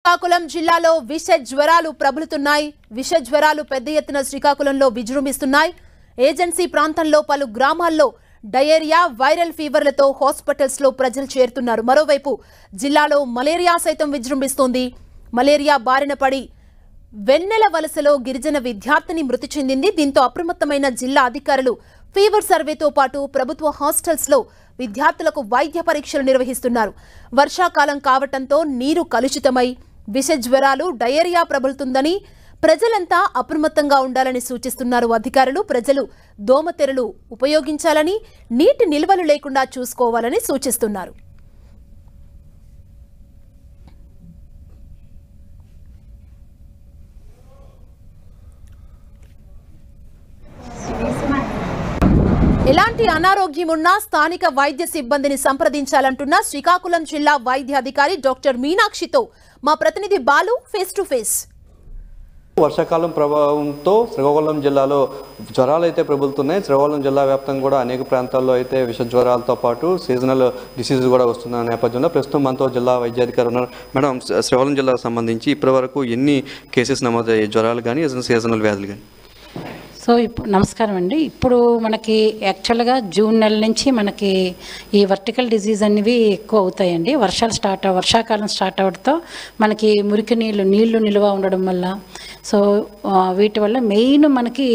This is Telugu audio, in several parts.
శ్రీకాకుళం జిల్లాలో విష జ్వరాలు ప్రబలుతున్నాయి. విష జ్వరాలు పెద్ద ఎత్తున శ్రీకాకుళంలో విజృంభిస్తున్నాయి. ఏజెన్సీ ప్రాంతంలో పలు గ్రామాల్లో డయేరియా, వైరల్ ఫీవర్లతో హాస్పిటల్స్ లో ప్రజలు చేరుతున్నారు. మరోవైపు జిల్లాలో మలేరియా సైతం విజృంభిస్తోంది. మలేరియా బారిన పడి వెన్నెల వలసలో గిరిజన విద్యార్థిని మృతి చెందింది. దీంతో అప్రమత్తమైన జిల్లా అధికారులు ఫీవర్ సర్వేతో పాటు ప్రభుత్వ హాస్టల్స్ లో విద్యార్థులకు వైద్య పరీక్షలు నిర్వహిస్తున్నారు. వర్షాకాలం కావటంతో నీరు కలుషితమై విష జ్వరాలు, డయేరియా ప్రబలుతుందని ప్రజలంతా అప్రమత్తంగా ఉండాలని సూచిస్తున్నారు అధికారులు. ప్రజలు దోమతెరలు ఉపయోగించాలని, నీటి నిల్వలు లేకుండా చూసుకోవాలని సూచిస్తున్నారు. ఎలాంటి అనారోగ్యం ఉన్నా స్థానిక వైద్య సిబ్బందిని సంప్రదించాలంటున్న శ్రీకాకుళం జిల్లా వైద్య అధికారి డాక్టర్ మీనాక్షితో మా ప్రతినిధి బాలు ఫేస్ టు ఫేస్. వర్షాకాలం ప్రభావంతో శ్రీకాకుళం జిల్లాలో జ్వరాలు అయితే ప్రబలుతున్నాయి. శ్రీకాకుళం జిల్లా వ్యాప్తంగా కూడా అనేక ప్రాంతాల్లో అయితే విష జ్వరాలతో పాటు సీజనల్ డిసీజ్ కూడా వస్తున్న నేపథ్యంలో ప్రస్తుతం మనతో జిల్లా వైద్యాధికారి ఉన్నారు. మేడం, శ్రీకాకుళం జిల్లాకు సంబంధించి ఇప్పటివరకు ఎన్ని కేసెస్ నమోదయ్యాయి, జ్వరాలు కానీ సీజనల్ వ్యాధులు కానీ? సో ఇప్పుడు నమస్కారం అండి. ఇప్పుడు మనకి యాక్చువల్గా జూన్ నెల నుంచి మనకి ఈ వర్టికల్ డిజీజ్ అనేవి ఎక్కువ అవుతాయండి. వర్షాకాలం స్టార్ట్ అవడంతో మనకి మురికి నీళ్లు నిల్వ ఉండడం వల్ల, సో వీటి వల్ల మెయిన్ మనకి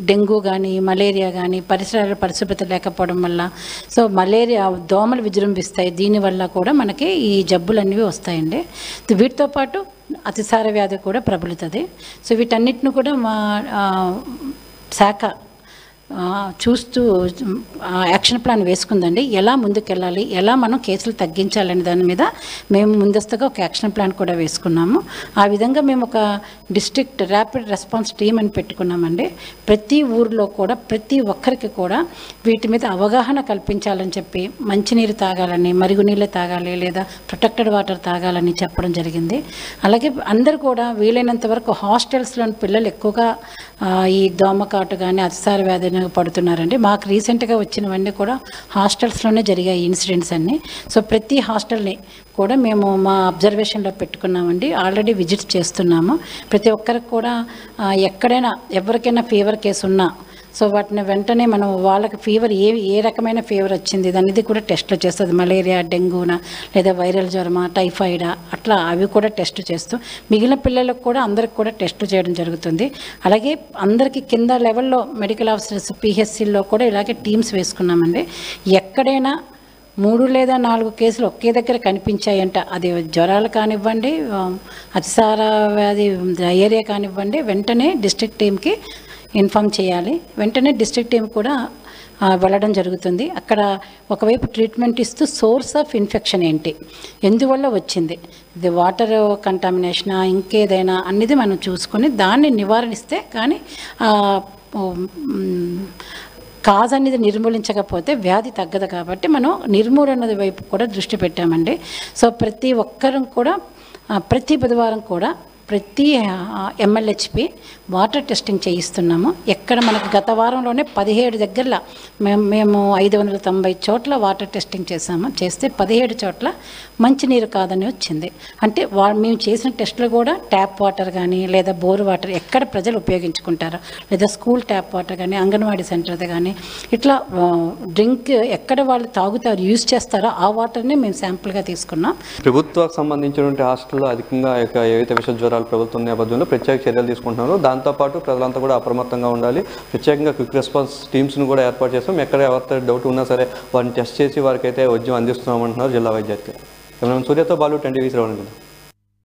డెంగ్యూ కానీ, మలేరియా కానీ, పరిసరాల పరిశుభ్రత లేకపోవడం వల్ల సో మలేరియా, దోమలు విజృంభిస్తాయి. దీనివల్ల కూడా మనకి ఈ జబ్బులు అనేవి వస్తాయండి. వీటితో పాటు అతిసార వ్యాధి కూడా ప్రబలుతుంది. సో వీటన్నిటిని కూడా మా శాఖ చూస్తూ యాక్షన్ ప్లాన్ వేసుకుందండి. ఎలా ముందుకెళ్ళాలి, ఎలా మనం కేసులు తగ్గించాలనే దాని మీద మేము ముందస్తుగా ఒక యాక్షన్ ప్లాన్ కూడా వేసుకున్నాము. ఆ విధంగా మేము ఒక డిస్ట్రిక్ట్ ర్యాపిడ్ రెస్పాన్స్ టీమ్ అని పెట్టుకున్నామండి. ప్రతి ఊరిలో కూడా ప్రతి ఒక్కరికి కూడా వీటి మీద అవగాహన కల్పించాలని చెప్పి, మంచినీరు తాగాలని, మరుగునీళ్ళు తాగాలి లేదా ప్రొటెక్టెడ్ వాటర్ తాగాలని చెప్పడం జరిగింది. అలాగే అందరూ కూడా వీలైనంత వరకు హాస్టల్స్లోని పిల్లలు ఎక్కువగా ఈ దోమకాటు కానీ అతిసార వ్యాధి పడుతున్నారండి. మాకు రీసెంట్గా వచ్చినవన్నీ కూడా హాస్టల్స్లోనే జరిగాయి ఇన్సిడెంట్స్ అన్నీ. సో ప్రతి హాస్టల్ని కూడా మేము మా అబ్జర్వేషన్లో పెట్టుకున్నామండి. ఆల్రెడీ విజిట్ చేస్తున్నాము. ప్రతి ఒక్కరికి కూడా ఎక్కడైనా ఎవరికైనా ఫీవర్ కేసు ఉన్నా సో వాటిని వెంటనే మనం వాళ్ళకి ఫీవర్ ఏ రకమైన ఫీవర్ వచ్చింది అనేది కూడా టెస్ట్లు చేస్తుంది. మలేరియా, డెంగ్యూనా లేదా వైరల్ జ్వరమా, టైఫాయిడా, అట్లా అవి కూడా టెస్ట్ చేస్తూ మిగిలిన పిల్లలకు కూడా అందరికి కూడా టెస్టులు చేయడం జరుగుతుంది. అలాగే అందరికీ కింద లెవెల్లో మెడికల్ ఆఫీసర్స్, పిహెచ్సిల్లో కూడా ఇలాగే టీమ్స్ వేసుకున్నామండి. ఎక్కడైనా 3 లేదా 4 కేసులు ఒకే దగ్గర కనిపించాయంట, అది జ్వరాలు కానివ్వండి, అతిసార వ్యాధి, డయేరియా కానివ్వండి, వెంటనే డిస్ట్రిక్ట్ టీమ్కి ఇన్ఫామ్ చేయాలి. వెంటనే డిస్ట్రిక్ట్ టీం కూడా వెళ్ళడం జరుగుతుంది. అక్కడ ఒకవైపు ట్రీట్మెంట్ ఇస్తూ సోర్స్ ఆఫ్ ఇన్ఫెక్షన్ ఏంటి, ఎందువల్ల వచ్చింది, ఇది వాటర్ కంటామినేషనా ఇంకేదైనా అనేది మనం చూసుకొని దాన్ని నివారణిస్తే కానీ కాజ్ అనేది నిర్మూలించకపోతే వ్యాధి తగ్గదు. కాబట్టి మనం నిర్మూలన వైపు కూడా దృష్టి పెట్టామండి. సో ప్రతి ఒక్కరం కూడా ప్రతి బుధవారం కూడా ప్రతి MLHP వాటర్ టెస్టింగ్ చేయిస్తున్నాము. ఎక్కడ మనకు గత వారంలోనే 17 దగ్గరలో మేము 590 చోట్ల వాటర్ టెస్టింగ్ చేస్తే 17 చోట్ల మంచినీరు కాదని వచ్చింది. అంటే మేము చేసిన టెస్టులు కూడా ట్యాప్ వాటర్ కానీ లేదా బోర్ వాటర్ ఎక్కడ ప్రజలు ఉపయోగించుకుంటారో, లేదా స్కూల్ ట్యాప్ వాటర్ కానీ, అంగన్వాడీ సెంటర్ది కానీ, ఇట్లా డ్రింక్ ఎక్కడ వాళ్ళు తాగుతారు, యూజ్ చేస్తారో ఆ వాటర్ని మేము శాంపుల్గా తీసుకున్నాం. ప్రభుత్వానికి సంబంధించినటువంటి హాస్టల్లో అధికంగా ఏవైతే విష జ్వరాలు ప్రభుత్వం నేపథ్యంలో ప్రత్యేక చర్యలు తీసుకుంటున్నారు. దాంతోపాటు ప్రజలంతా కూడా అప్రమత్తంగా ఉండాలి. ప్రత్యేకంగా క్విక్ రెస్పాన్స్ టీమ్స్ను కూడా ఏర్పాటు చేస్తాం. ఎక్కడ ఎవరితో డౌట్ ఉన్నా సరే వారిని టెస్ట్ చేసి వారికైతే వైద్యం అందిస్తున్నామంటున్నారు జిల్లా వైద్యాధికారి. సూర్యతో బాలు, 10 టీవీ శ్రవణ్.